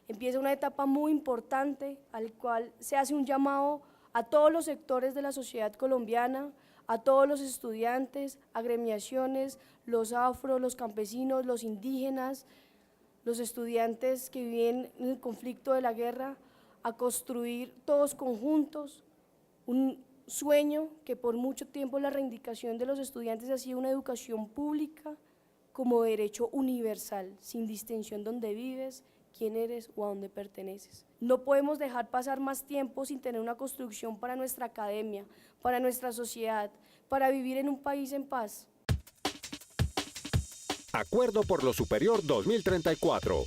Empieza una etapa muy importante al cual se hace un llamado a todos los sectores de la sociedad colombiana, a todos los estudiantes, agremiaciones, los afro, los campesinos, los indígenas, los estudiantes que viven en el conflicto de la guerra, a construir todos conjuntos un sueño que por mucho tiempo la reivindicación de los estudiantes ha sido una educación pública como derecho universal, sin distinción dónde vives, quién eres o a dónde perteneces. No podemos dejar pasar más tiempo sin tener una construcción para nuestra academia, para nuestra sociedad, para vivir en un país en paz. Acuerdo por lo Superior 2034.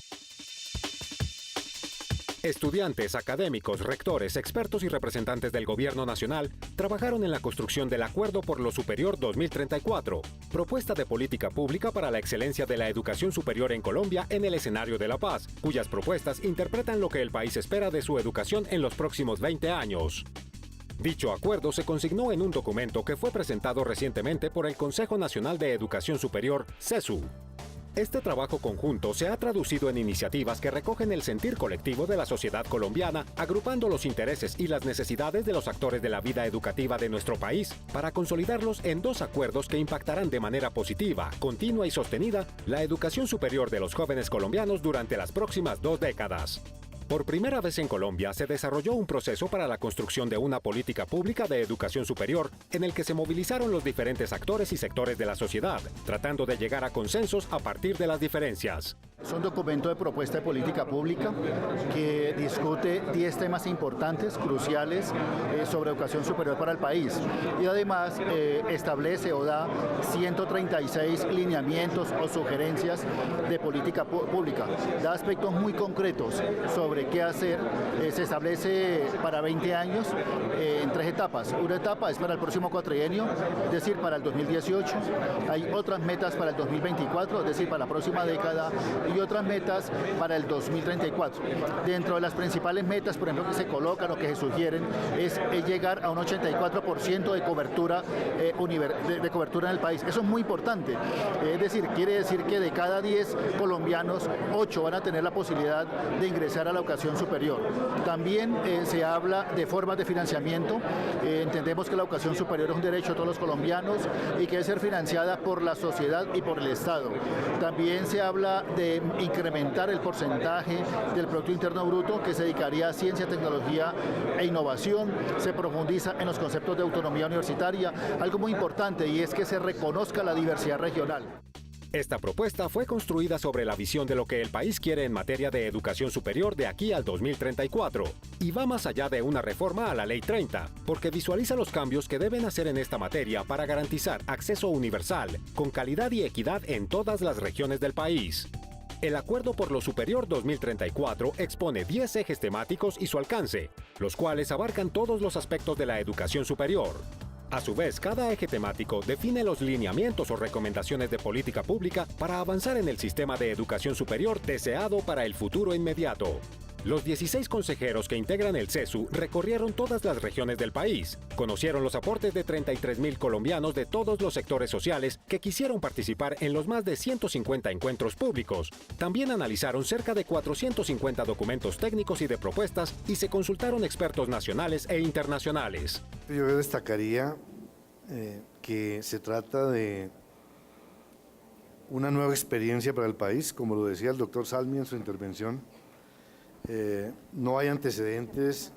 Estudiantes, académicos, rectores, expertos y representantes del Gobierno Nacional trabajaron en la construcción del Acuerdo por lo Superior 2034, propuesta de política pública para la excelencia de la educación superior en Colombia en el escenario de la paz, cuyas propuestas interpretan lo que el país espera de su educación en los próximos 20 años. Dicho acuerdo se consignó en un documento que fue presentado recientemente por el Consejo Nacional de Educación Superior, CESU. Este trabajo conjunto se ha traducido en iniciativas que recogen el sentir colectivo de la sociedad colombiana, agrupando los intereses y las necesidades de los actores de la vida educativa de nuestro país, para consolidarlos en 2 acuerdos que impactarán de manera positiva, continua y sostenida la educación superior de los jóvenes colombianos durante las próximas 2 décadas. Por primera vez en Colombia se desarrolló un proceso para la construcción de una política pública de educación superior en el que se movilizaron los diferentes actores y sectores de la sociedad, tratando de llegar a consensos a partir de las diferencias. Es un documento de propuesta de política pública que discute 10 temas importantes, cruciales, sobre educación superior para el país. Y además establece o da 136 lineamientos o sugerencias de política pública. Da aspectos muy concretos sobre qué hacer. Se establece para 20 años en 3 etapas. Una etapa es para el próximo cuatrienio, es decir, para el 2018. Hay otras metas para el 2024, es decir, para la próxima década, y otras metas para el 2034. Dentro de las principales metas, por ejemplo, que se colocan o que se sugieren, es llegar a un 84% de cobertura, de cobertura en el país. Eso es muy importante. Es decir, quiere decir que de cada 10 colombianos, 8 van a tener la posibilidad de ingresar a la educación superior. También se habla de formas de financiamiento. Entendemos que la educación superior es un derecho de todos los colombianos y que debe ser financiada por la sociedad y por el Estado. También se habla de incrementar el porcentaje del Producto Interno Bruto que se dedicaría a ciencia, tecnología e innovación. Se profundiza en los conceptos de autonomía universitaria, algo muy importante, y es que se reconozca la diversidad regional. Esta propuesta fue construida sobre la visión de lo que el país quiere en materia de educación superior de aquí al 2034 y va más allá de una reforma a la Ley 30, porque visualiza los cambios que deben hacer en esta materia para garantizar acceso universal, con calidad y equidad en todas las regiones del país. El Acuerdo por lo Superior 2034 expone 10 ejes temáticos y su alcance, los cuales abarcan todos los aspectos de la educación superior. A su vez, cada eje temático define los lineamientos o recomendaciones de política pública para avanzar en el sistema de educación superior deseado para el futuro inmediato. Los 16 consejeros que integran el CESU recorrieron todas las regiones del país, conocieron los aportes de 33,000 colombianos de todos los sectores sociales que quisieron participar en los más de 150 encuentros públicos. También analizaron cerca de 450 documentos técnicos y de propuestas y se consultaron expertos nacionales e internacionales. Yo destacaría que se trata de una nueva experiencia para el país, como lo decía el doctor Salmi en su intervención. No hay antecedentes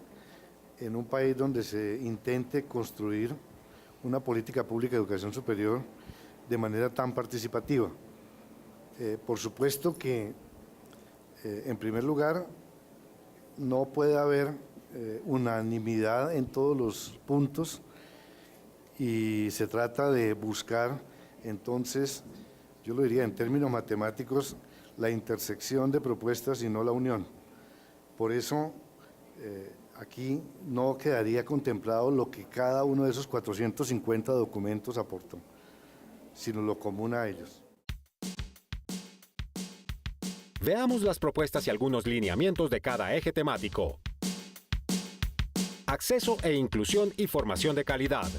en un país donde se intente construir una política pública de educación superior de manera tan participativa. Por supuesto que, en primer lugar, no puede haber unanimidad en todos los puntos y se trata de buscar, entonces, yo lo diría en términos matemáticos, la intersección de propuestas y no la unión. Por eso, aquí no quedaría contemplado lo que cada uno de esos 450 documentos aportó, sino lo común a ellos. Veamos las propuestas y algunos lineamientos de cada eje temático. Acceso e inclusión y formación de calidad.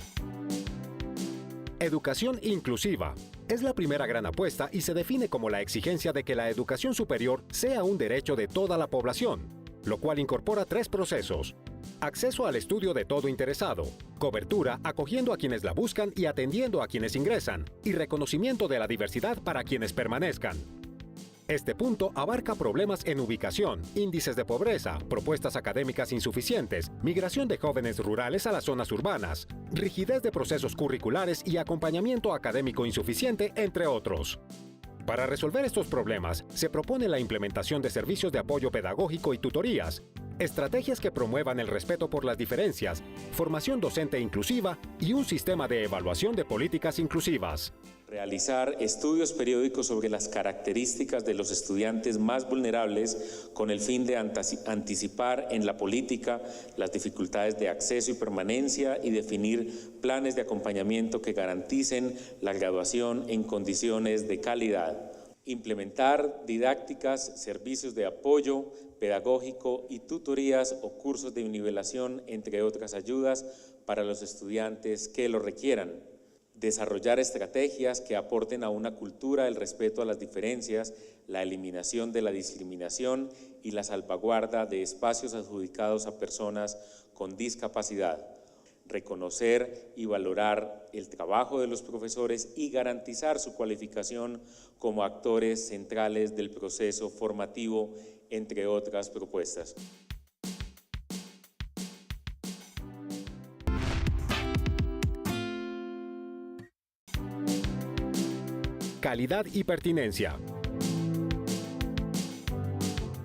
Educación inclusiva. Es la primera gran apuesta y se define como la exigencia de que la educación superior sea un derecho de toda la población, lo cual incorpora 3 procesos: acceso al estudio de todo interesado, cobertura acogiendo a quienes la buscan y atendiendo a quienes ingresan, y reconocimiento de la diversidad para quienes permanezcan. Este punto abarca problemas en ubicación, índices de pobreza, propuestas académicas insuficientes, migración de jóvenes rurales a las zonas urbanas, rigidez de procesos curriculares y acompañamiento académico insuficiente, entre otros. Para resolver estos problemas, se propone la implementación de servicios de apoyo pedagógico y tutorías, estrategias que promuevan el respeto por las diferencias, formación docente inclusiva y un sistema de evaluación de políticas inclusivas. Realizar estudios periódicos sobre las características de los estudiantes más vulnerables con el fin de anticipar en la política las dificultades de acceso y permanencia y definir planes de acompañamiento que garanticen la graduación en condiciones de calidad. Implementar didácticas, servicios de apoyo pedagógico y tutorías o cursos de nivelación, entre otras ayudas, para los estudiantes que lo requieran. Desarrollar estrategias que aporten a una cultura del respeto a las diferencias, la eliminación de la discriminación y la salvaguarda de espacios adjudicados a personas con discapacidad. Reconocer y valorar el trabajo de los profesores y garantizar su cualificación como actores centrales del proceso formativo, entre otras propuestas. Calidad y pertinencia.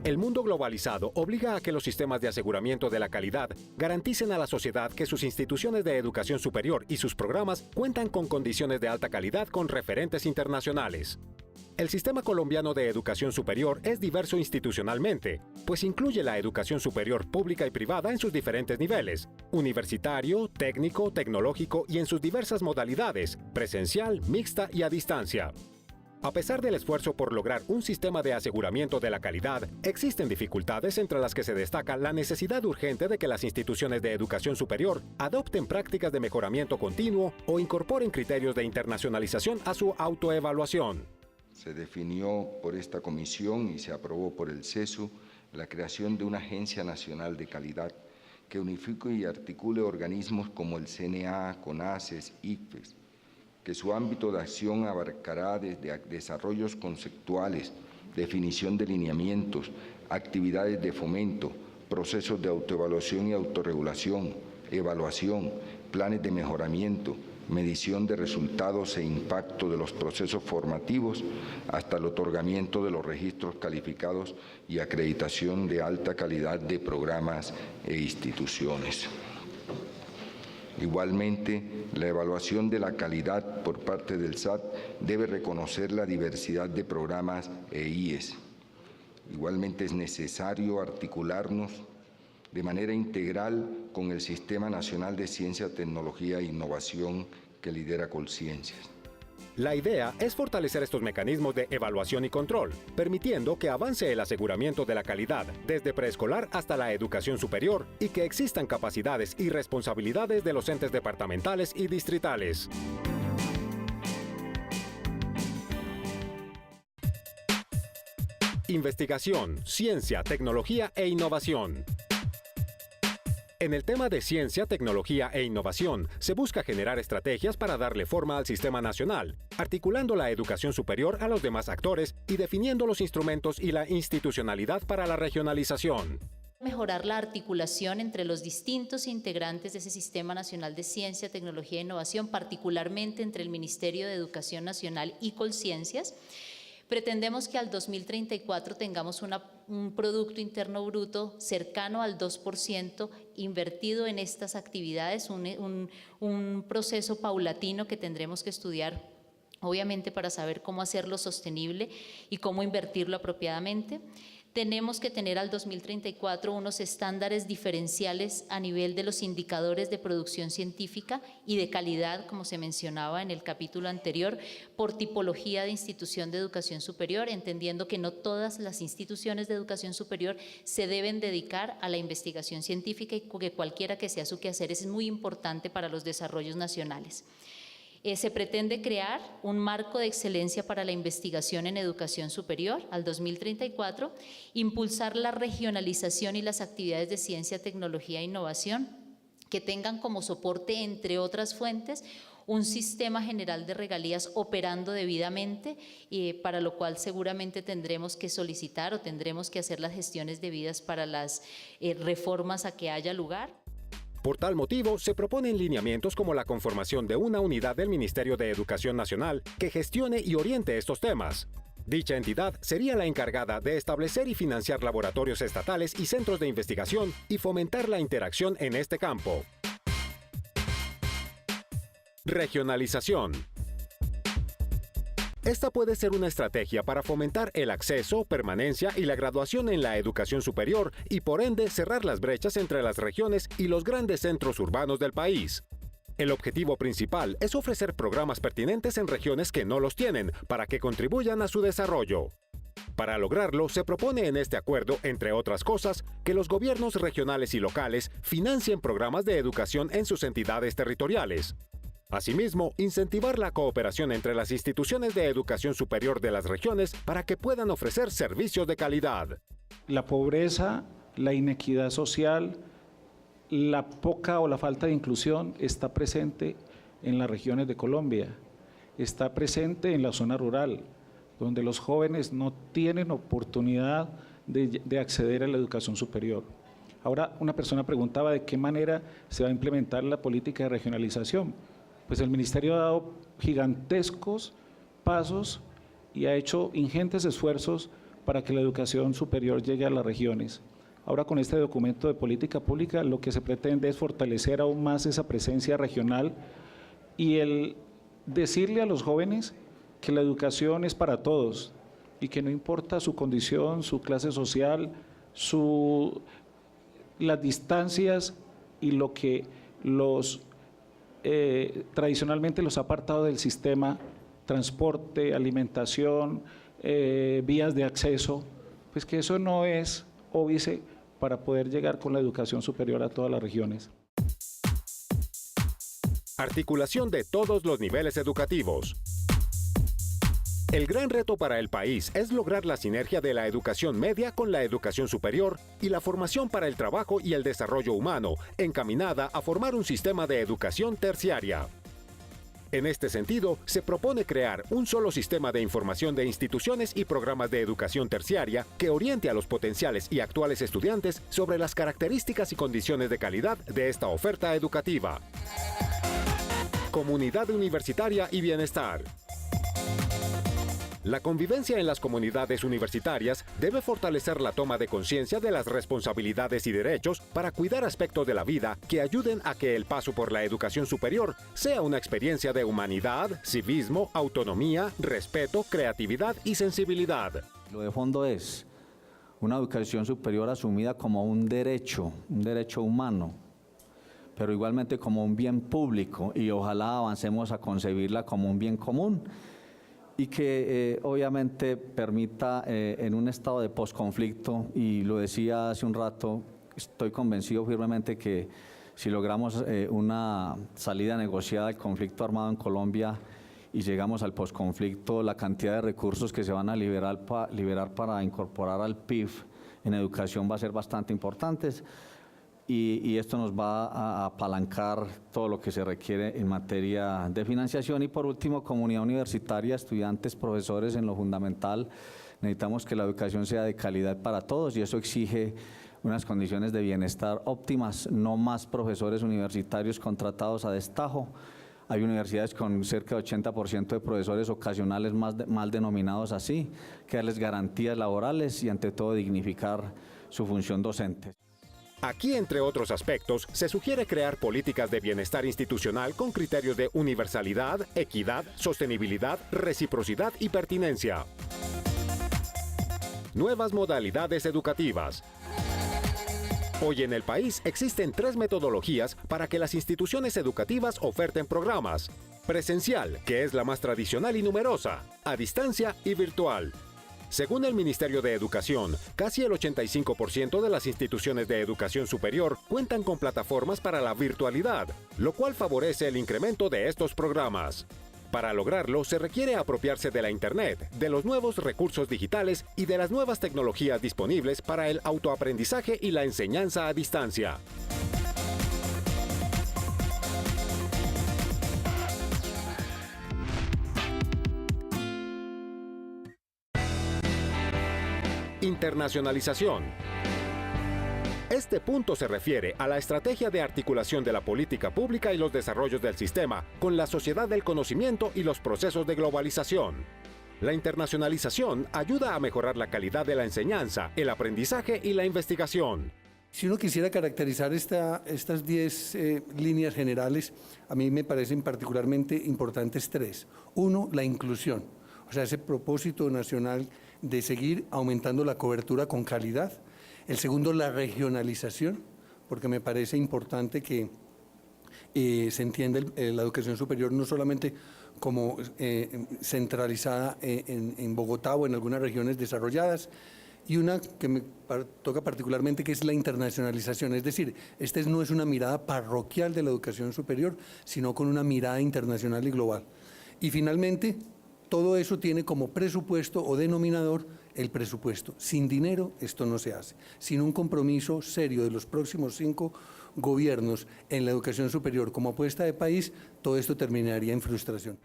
El mundo globalizado obliga a que los sistemas de aseguramiento de la calidad garanticen a la sociedad que sus instituciones de educación superior y sus programas cuentan con condiciones de alta calidad con referentes internacionales. El sistema colombiano de educación superior es diverso institucionalmente, pues incluye la educación superior pública y privada en sus diferentes niveles: universitario, técnico, tecnológico y en sus diversas modalidades, presencial, mixta y a distancia. A pesar del esfuerzo por lograr un sistema de aseguramiento de la calidad, existen dificultades entre las que se destaca la necesidad urgente de que las instituciones de educación superior adopten prácticas de mejoramiento continuo o incorporen criterios de internacionalización a su autoevaluación. Se definió por esta comisión y se aprobó por el CESU la creación de una Agencia Nacional de Calidad que unifique y articule organismos como el CNA, CONACES, ICFES, que su ámbito de acción abarcará desde desarrollos conceptuales, definición de lineamientos, actividades de fomento, procesos de autoevaluación y autorregulación, evaluación, planes de mejoramiento, medición de resultados e impacto de los procesos formativos, hasta el otorgamiento de los registros calificados y acreditación de alta calidad de programas e instituciones. Igualmente, la evaluación de la calidad por parte del SAT debe reconocer la diversidad de programas e IES. Igualmente es necesario articularnos de manera integral con el Sistema Nacional de Ciencia, Tecnología e Innovación que lidera Colciencias. La idea es fortalecer estos mecanismos de evaluación y control, permitiendo que avance el aseguramiento de la calidad desde preescolar hasta la educación superior y que existan capacidades y responsabilidades de los entes departamentales y distritales. Investigación, ciencia, tecnología e innovación. En el tema de ciencia, tecnología e innovación, se busca generar estrategias para darle forma al sistema nacional, articulando la educación superior a los demás actores y definiendo los instrumentos y la institucionalidad para la regionalización. Mejorar la articulación entre los distintos integrantes de ese Sistema Nacional de Ciencia, Tecnología e Innovación, particularmente entre el Ministerio de Educación Nacional y Colciencias. Pretendemos que al 2034 tengamos un Producto Interno Bruto cercano al 2% invertido en estas actividades, un proceso paulatino que tendremos que estudiar, obviamente, para saber cómo hacerlo sostenible y cómo invertirlo apropiadamente. Tenemos que tener al 2034 unos estándares diferenciales a nivel de los indicadores de producción científica y de calidad, como se mencionaba en el capítulo anterior, por tipología de institución de educación superior, entendiendo que no todas las instituciones de educación superior se deben dedicar a la investigación científica y que cualquiera que sea su quehacer es muy importante para los desarrollos nacionales. Se pretende crear un marco de excelencia para la investigación en educación superior al 2034, impulsar la regionalización y las actividades de ciencia, tecnología e innovación que tengan como soporte, entre otras fuentes, un sistema general de regalías operando debidamente, para lo cual seguramente tendremos que solicitar o tendremos que hacer las gestiones debidas para las reformas a que haya lugar. Por tal motivo, se proponen lineamientos como la conformación de una unidad del Ministerio de Educación Nacional que gestione y oriente estos temas. Dicha entidad sería la encargada de establecer y financiar laboratorios estatales y centros de investigación y fomentar la interacción en este campo. Regionalización. Esta puede ser una estrategia para fomentar el acceso, permanencia y la graduación en la educación superior y por ende cerrar las brechas entre las regiones y los grandes centros urbanos del país. El objetivo principal es ofrecer programas pertinentes en regiones que no los tienen para que contribuyan a su desarrollo. Para lograrlo, se propone en este acuerdo, entre otras cosas, que los gobiernos regionales y locales financien programas de educación en sus entidades territoriales. Asimismo, incentivar la cooperación entre las instituciones de educación superior de las regiones para que puedan ofrecer servicios de calidad. La pobreza, la inequidad social, la poca o la falta de inclusión está presente en las regiones de Colombia, está presente en la zona rural, donde los jóvenes no tienen oportunidad de acceder a la educación superior. Ahora, una persona preguntaba de qué manera se va a implementar la política de regionalización. Pues el Ministerio ha dado gigantescos pasos y ha hecho ingentes esfuerzos para que la educación superior llegue a las regiones. Ahora, con este documento de política pública, lo que se pretende es fortalecer aún más esa presencia regional y el decirle a los jóvenes que la educación es para todos y que no importa su condición, su clase social, las distancias y lo que tradicionalmente los ha apartado del sistema, transporte, alimentación, vías de acceso, pues que eso no es óbice para poder llegar con la educación superior a todas las regiones. Articulación de todos los niveles educativos. El gran reto para el país es lograr la sinergia de la educación media con la educación superior y la formación para el trabajo y el desarrollo humano, encaminada a formar un sistema de educación terciaria. En este sentido, se propone crear un solo sistema de información de instituciones y programas de educación terciaria que oriente a los potenciales y actuales estudiantes sobre las características y condiciones de calidad de esta oferta educativa. Comunidad universitaria y bienestar. La convivencia en las comunidades universitarias debe fortalecer la toma de conciencia de las responsabilidades y derechos para cuidar aspectos de la vida que ayuden a que el paso por la educación superior sea una experiencia de humanidad, civismo, autonomía, respeto, creatividad y sensibilidad. Lo de fondo es una educación superior asumida como un derecho humano, pero igualmente como un bien público y ojalá avancemos a concebirla como un bien común. Y que obviamente permita en un estado de posconflicto, y lo decía hace un rato, estoy convencido firmemente que si logramos una salida negociada del conflicto armado en Colombia y llegamos al posconflicto, la cantidad de recursos que se van a liberar para incorporar al PIB en educación va a ser bastante importante. Y esto nos va a apalancar todo lo que se requiere en materia de financiación. Y por último, comunidad universitaria, estudiantes, profesores, en lo fundamental, necesitamos que la educación sea de calidad para todos y eso exige unas condiciones de bienestar óptimas, no más profesores universitarios contratados a destajo. Hay universidades con cerca de 80% de profesores ocasionales mal denominados así, que darles garantías laborales y ante todo dignificar su función docente. Aquí, entre otros aspectos, se sugiere crear políticas de bienestar institucional con criterios de universalidad, equidad, sostenibilidad, reciprocidad y pertinencia. Nuevas modalidades educativas. Hoy en el país existen 3 metodologías para que las instituciones educativas oferten programas: presencial, que es la más tradicional y numerosa, a distancia y virtual. Según el Ministerio de Educación, casi el 85% de las instituciones de educación superior cuentan con plataformas para la virtualidad, lo cual favorece el incremento de estos programas. Para lograrlo, se requiere apropiarse de la Internet, de los nuevos recursos digitales y de las nuevas tecnologías disponibles para el autoaprendizaje y la enseñanza a distancia. Internacionalización. Este punto se refiere a la estrategia de articulación de la política pública y los desarrollos del sistema con la sociedad del conocimiento y los procesos de globalización. La internacionalización ayuda a mejorar la calidad de la enseñanza, el aprendizaje y la investigación. Si uno quisiera caracterizar estas 10 líneas generales, a mí me parecen particularmente importantes 3. Uno, la inclusión, o sea, ese propósito nacional de seguir aumentando la cobertura con calidad. El segundo, la regionalización, porque me parece importante que se entienda la educación superior no solamente como centralizada en Bogotá o en algunas regiones desarrolladas, y una que me toca particularmente, que es la internacionalización, es decir, esta no es una mirada parroquial de la educación superior, sino con una mirada internacional y global. Y finalmente, todo eso tiene como presupuesto o denominador el presupuesto. Sin dinero esto no se hace. Sin un compromiso serio de los próximos 5 gobiernos en la educación superior como apuesta de país, todo esto terminaría en frustración.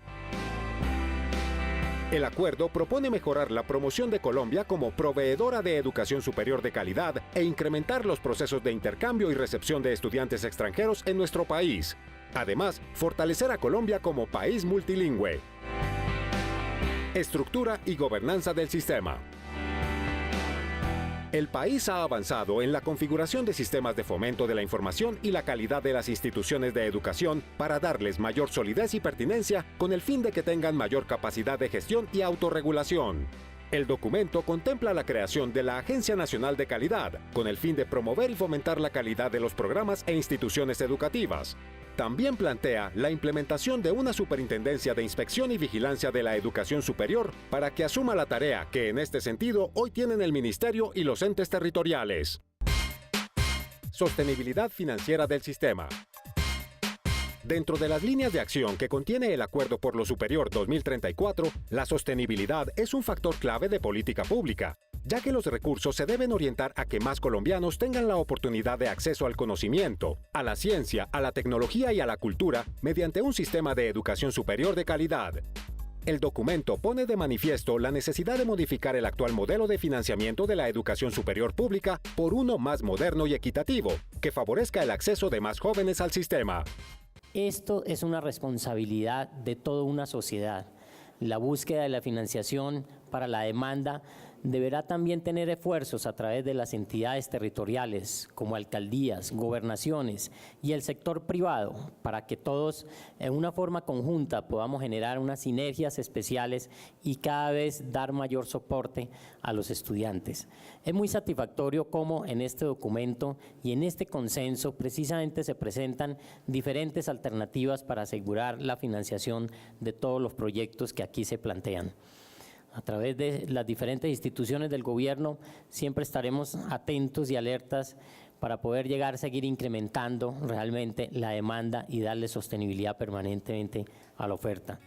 El acuerdo propone mejorar la promoción de Colombia como proveedora de educación superior de calidad e incrementar los procesos de intercambio y recepción de estudiantes extranjeros en nuestro país. Además, fortalecer a Colombia como país multilingüe. Estructura y gobernanza del sistema. El país ha avanzado en la configuración de sistemas de fomento de la información y la calidad de las instituciones de educación para darles mayor solidez y pertinencia con el fin de que tengan mayor capacidad de gestión y autorregulación. El documento contempla la creación de la Agencia Nacional de Calidad, con el fin de promover y fomentar la calidad de los programas e instituciones educativas. También plantea la implementación de una superintendencia de inspección y vigilancia de la educación superior para que asuma la tarea que en este sentido hoy tienen el Ministerio y los entes territoriales. Sostenibilidad financiera del sistema. Dentro de las líneas de acción que contiene el Acuerdo por lo Superior 2034, la sostenibilidad es un factor clave de política pública, ya que los recursos se deben orientar a que más colombianos tengan la oportunidad de acceso al conocimiento, a la ciencia, a la tecnología y a la cultura mediante un sistema de educación superior de calidad. El documento pone de manifiesto la necesidad de modificar el actual modelo de financiamiento de la educación superior pública por uno más moderno y equitativo, que favorezca el acceso de más jóvenes al sistema. Esto es una responsabilidad de toda una sociedad. La búsqueda de la financiación para la demanda deberá también tener esfuerzos a través de las entidades territoriales, como alcaldías, gobernaciones y el sector privado, para que todos en una forma conjunta podamos generar unas sinergias especiales y cada vez dar mayor soporte a los estudiantes. Es muy satisfactorio cómo en este documento y en este consenso precisamente se presentan diferentes alternativas para asegurar la financiación de todos los proyectos que aquí se plantean. A través de las diferentes instituciones del gobierno siempre estaremos atentos y alertas para poder llegar a seguir incrementando realmente la demanda y darle sostenibilidad permanentemente a la oferta.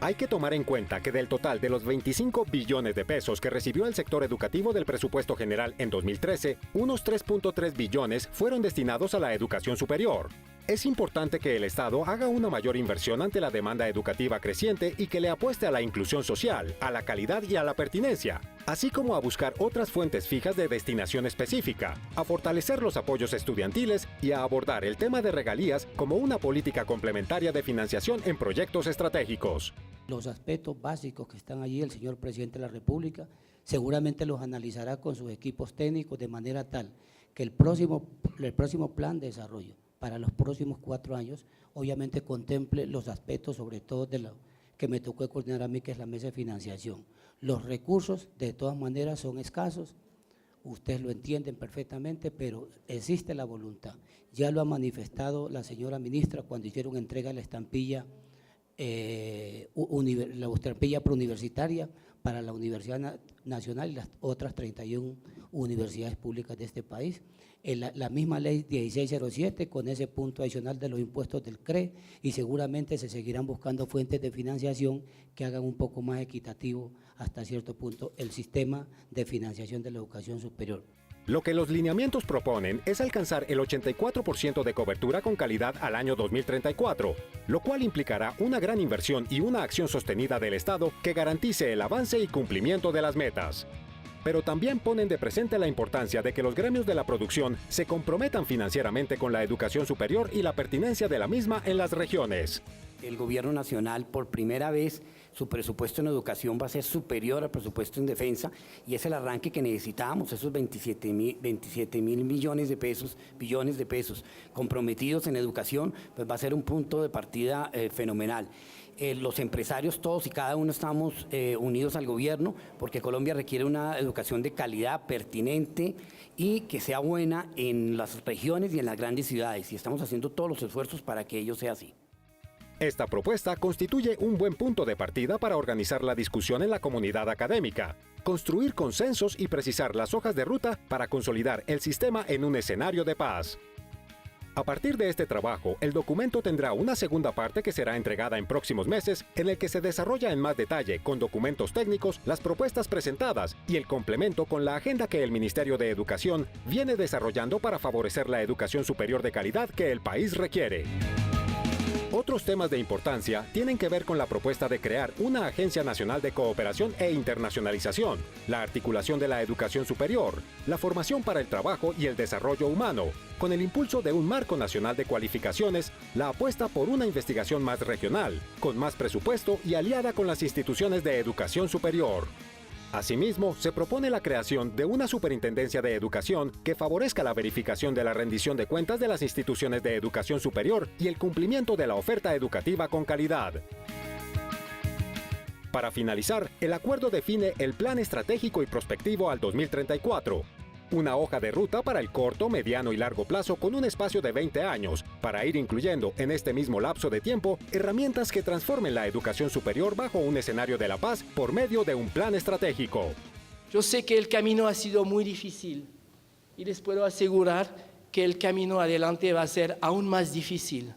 Hay que tomar en cuenta que del total de los 25 billones de pesos que recibió el sector educativo del presupuesto general en 2013, unos 3.3 billones fueron destinados a la educación superior. Es importante que el Estado haga una mayor inversión ante la demanda educativa creciente y que le apueste a la inclusión social, a la calidad y a la pertinencia, así como a buscar otras fuentes fijas de destinación específica, a fortalecer los apoyos estudiantiles y a abordar el tema de regalías como una política complementaria de financiación en proyectos estratégicos. Los aspectos básicos que están allí, el señor presidente de la República seguramente los analizará con sus equipos técnicos de manera tal que el próximo plan de desarrollo para los próximos 4 años, obviamente contemple los aspectos, sobre todo de lo que me tocó coordinar a mí, que es la mesa de financiación. Los recursos, de todas maneras, son escasos, ustedes lo entienden perfectamente, pero existe la voluntad. Ya lo ha manifestado la señora ministra cuando hicieron entrega de la estampilla la estampilla preuniversitaria para la Universidad Nacional y las otras 31 universidades públicas de este país. La misma ley 1607 con ese punto adicional de los impuestos del CRE, y seguramente se seguirán buscando fuentes de financiación que hagan un poco más equitativo hasta cierto punto el sistema de financiación de la educación superior. Lo que los lineamientos proponen es alcanzar el 84% de cobertura con calidad al año 2034, lo cual implicará una gran inversión y una acción sostenida del Estado que garantice el avance y cumplimiento de las metas. Pero también ponen de presente la importancia de que los gremios de la producción se comprometan financieramente con la educación superior y la pertinencia de la misma en las regiones. El gobierno nacional, por primera vez, su presupuesto en educación va a ser superior al presupuesto en defensa, y es el arranque que necesitábamos, esos 27 mil billones de pesos comprometidos en educación, pues va a ser un punto de partida fenomenal. Los empresarios todos y cada uno estamos unidos al gobierno, porque Colombia requiere una educación de calidad, pertinente y que sea buena en las regiones y en las grandes ciudades, y estamos haciendo todos los esfuerzos para que ello sea así. Esta propuesta constituye un buen punto de partida para organizar la discusión en la comunidad académica, construir consensos y precisar las hojas de ruta para consolidar el sistema en un escenario de paz. A partir de este trabajo, el documento tendrá una segunda parte que será entregada en próximos meses, en el que se desarrolla en más detalle, con documentos técnicos, las propuestas presentadas y el complemento con la agenda que el Ministerio de Educación viene desarrollando para favorecer la educación superior de calidad que el país requiere. Otros temas de importancia tienen que ver con la propuesta de crear una Agencia Nacional de Cooperación e Internacionalización, la articulación de la educación superior, la formación para el trabajo y el desarrollo humano, con el impulso de un marco nacional de cualificaciones, la apuesta por una investigación más regional, con más presupuesto y aliada con las instituciones de educación superior. Asimismo, se propone la creación de una superintendencia de educación que favorezca la verificación de la rendición de cuentas de las instituciones de educación superior y el cumplimiento de la oferta educativa con calidad. Para finalizar, el acuerdo define el plan estratégico y prospectivo al 2034, una hoja de ruta para el corto, mediano y largo plazo con un espacio de 20 años, para ir incluyendo en este mismo lapso de tiempo herramientas que transformen la educación superior bajo un escenario de la paz por medio de un plan estratégico. Yo sé que el camino ha sido muy difícil y les puedo asegurar que el camino adelante va a ser aún más difícil,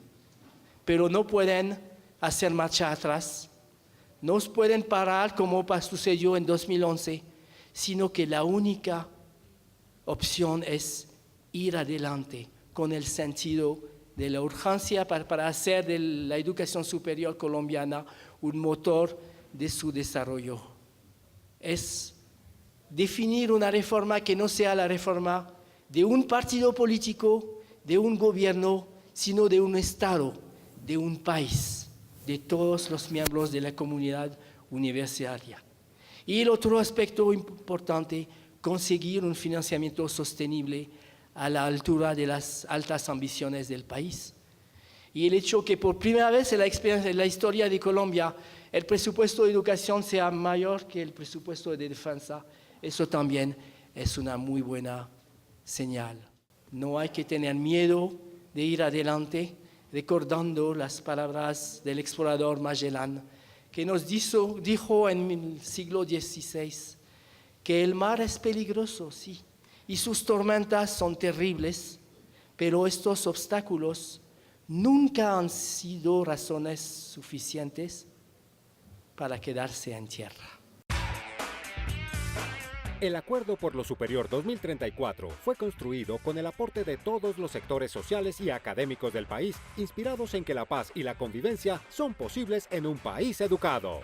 pero no pueden hacer marcha atrás, no os pueden parar como sucedió en 2011, sino que la única opción es ir adelante con el sentido de la urgencia para hacer de la educación superior colombiana un motor de su desarrollo. Es definir una reforma que no sea la reforma de un partido político, de un gobierno, sino de un Estado, de un país, de todos los miembros de la comunidad universitaria. Y el otro aspecto importante, conseguir un financiamiento sostenible a la altura de las altas ambiciones del país. Y el hecho que por primera vez en la historia de Colombia el presupuesto de educación sea mayor que el presupuesto de defensa, eso también es una muy buena señal. No hay que tener miedo de ir adelante, recordando las palabras del explorador Magellan, que nos dijo en el siglo XVI, que el mar es peligroso, sí, y sus tormentas son terribles, pero estos obstáculos nunca han sido razones suficientes para quedarse en tierra. El Acuerdo por lo Superior 2034 fue construido con el aporte de todos los sectores sociales y académicos del país, inspirados en que la paz y la convivencia son posibles en un país educado.